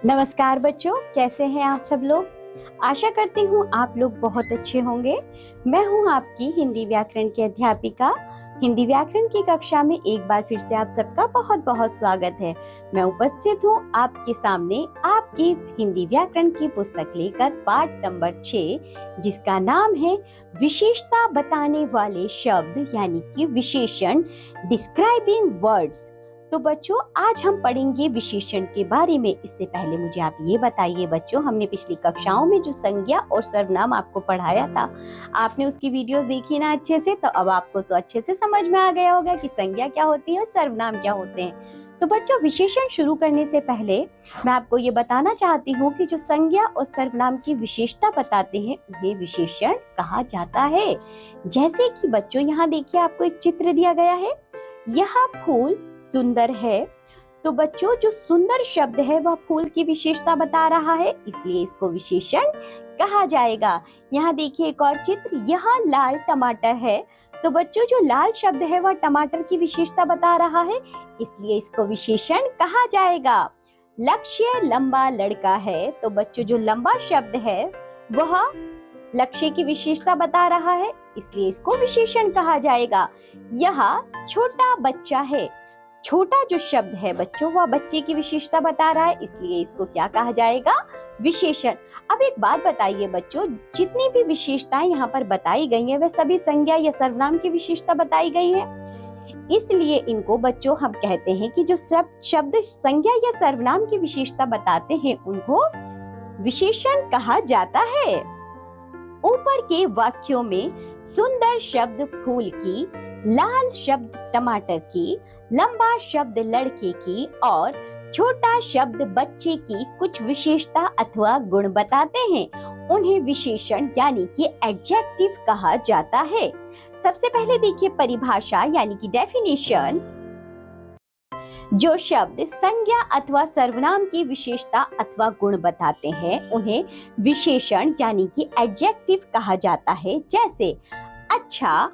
नमस्कार बच्चों, कैसे हैं आप सब लोग। आशा करती हूँ आप लोग बहुत अच्छे होंगे। मैं हूँ आपकी हिंदी व्याकरण की अध्यापिका। हिंदी व्याकरण की कक्षा में एक बार फिर से आप सबका बहुत बहुत स्वागत है। मैं उपस्थित हूँ आपके सामने आपकी हिंदी व्याकरण की पुस्तक लेकर पाठ नंबर 6, जिसका नाम है विशेषता बताने वाले शब्द यानी कि विशेषण, डिस्क्राइबिंग वर्ड्स। तो बच्चों, आज हम पढ़ेंगे विशेषण के बारे में। इससे पहले मुझे आप ये बताइए बच्चों, हमने पिछली कक्षाओं में जो संज्ञा और सर्वनाम आपको पढ़ाया था, आपने उसकी वीडियोस देखी ना अच्छे से, तो अब आपको तो अच्छे से समझ में आ गया होगा कि संज्ञा क्या होती है और सर्वनाम क्या होते हैं। तो बच्चों, विशेषण शुरू करने से पहले मैं आपको ये बताना चाहती हूँ कि जो संज्ञा और सर्वनाम की विशेषता बताते हैं उन्हें विशेषण कहा जाता है। जैसे कि बच्चों, यहाँ देखिए आपको एक चित्र दिया गया है। यह फूल सुंदर है। तो बच्चों, जो सुंदर शब्द है वह फूल की विशेषता बता रहा है, इसलिए इसको विशेषण कहा जाएगा। यहाँ देखिए एक और चित्र, यह लाल टमाटर है। तो बच्चों, जो लाल शब्द है वह टमाटर की विशेषता बता रहा है, इसलिए इसको विशेषण कहा जाएगा। लक्ष्य लंबा लड़का है। तो बच्चों, जो लंबा शब्द है वह लक्ष्य की विशेषता बता रहा है, इसलिए इसको विशेषण कहा जाएगा। यह छोटा बच्चा है। छोटा जो शब्द है बच्चों वह बच्चे की विशेषता बता रहा है, इसलिए इसको क्या कहा जाएगा? विशेषण। अब एक बात बताइए बच्चों, जितनी भी विशेषताएं यहाँ पर बताई गई हैं वह सभी संज्ञा या सर्वनाम की विशेषता बताई गई है, इसलिए इनको बच्चों हम कहते हैं कि जो शब्द संज्ञा या सर्वनाम की विशेषता बताते हैं उनको विशेषण कहा जाता है। ऊपर के वाक्यों में सुंदर शब्द फूल की, लाल शब्द टमाटर की, लंबा शब्द लड़के की और छोटा शब्द बच्चे की कुछ विशेषता अथवा गुण बताते हैं, उन्हें विशेषण यानी कि एडजेक्टिव कहा जाता है। सबसे पहले देखिए परिभाषा यानी कि डेफिनेशन। जो शब्द संज्ञा अथवा सर्वनाम की विशेषता अथवा गुण बताते हैं उन्हें विशेषण यानी कि एडजेक्टिव कहा जाता है। जैसे अच्छा,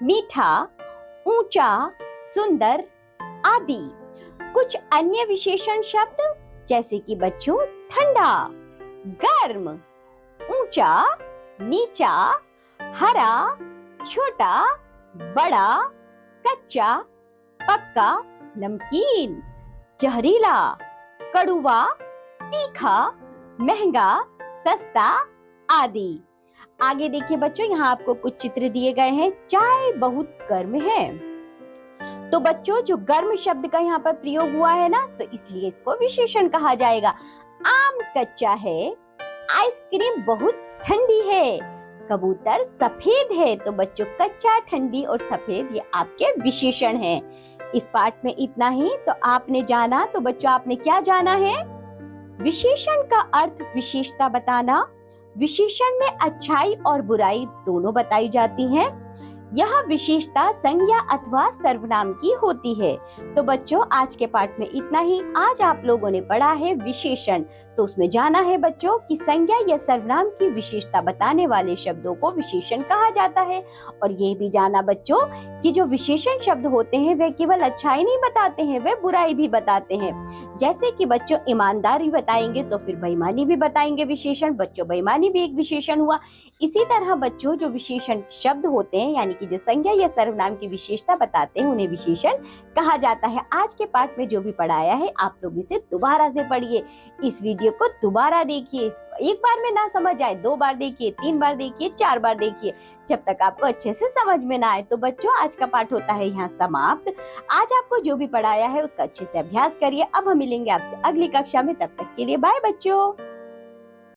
मीठा, ऊंचा, सुंदर आदि। कुछ अन्य विशेषण शब्द जैसे कि बच्चों ठंडा, गर्म, ऊंचा, नीचा, हरा, छोटा, बड़ा, कच्चा, पक्का, नमकीन, जहरीला, कड़वा, तीखा, महंगा, सस्ता आदि। आगे देखिए बच्चों, यहाँ आपको कुछ चित्र दिए गए हैं। चाय बहुत गर्म है। तो बच्चों, जो गर्म शब्द का यहाँ पर प्रयोग हुआ है ना, तो इसलिए इसको विशेषण कहा जाएगा। आम कच्चा है। आइसक्रीम बहुत ठंडी है। कबूतर सफेद है। तो बच्चों, कच्चा, ठंडी और सफेद ये आपके विशेषण हैं। इस पाठ में इतना ही। तो आपने जाना, तो बच्चों आपने क्या जाना है? विशेषण का अर्थ विशेषता बताना। विशेषण में अच्छाई और बुराई दोनों बताई जाती हैं। यह विशेषता संज्ञा अथवा सर्वनाम की होती है। तो बच्चों, आज के पाठ में इतना ही। आज आप लोगों ने पढ़ा है विशेषण, तो उसमें जाना है बच्चों कि संज्ञा या सर्वनाम की विशेषता बताने वाले शब्दों को विशेषण कहा जाता है। और ये भी जाना बच्चों कि जो विशेषण शब्द होते हैं वे केवल अच्छाई नहीं बताते हैं, वे बुराई भी बताते हैं। जैसे कि बच्चों ईमानदारी बताएंगे तो फिर बेईमानी भी बताएंगे विशेषण। बच्चों, बेईमानी भी एक विशेषण हुआ। इसी तरह बच्चों, जो विशेषण शब्द होते हैं यानी कि जो संज्ञा या सर्वनाम की विशेषता बताते हैं उन्हें विशेषण कहा जाता है। आज के पाठ में जो भी पढ़ाया है आप लोग इसे दोबारा से पढ़िए। इस वीडियो को दोबारा देखिए। एक बार में ना समझ आए, 2 बार देखिए, 3 बार देखिए, 4 बार देखिए, जब तक आपको अच्छे से समझ में ना आए। तो बच्चों, आज का पाठ होता है यहाँ समाप्त। आज आपको जो भी पढ़ाया है उसका अच्छे से अभ्यास करिए। अब हम मिलेंगे आपसे अगली कक्षा में, तब तक के लिए बाय बच्चों।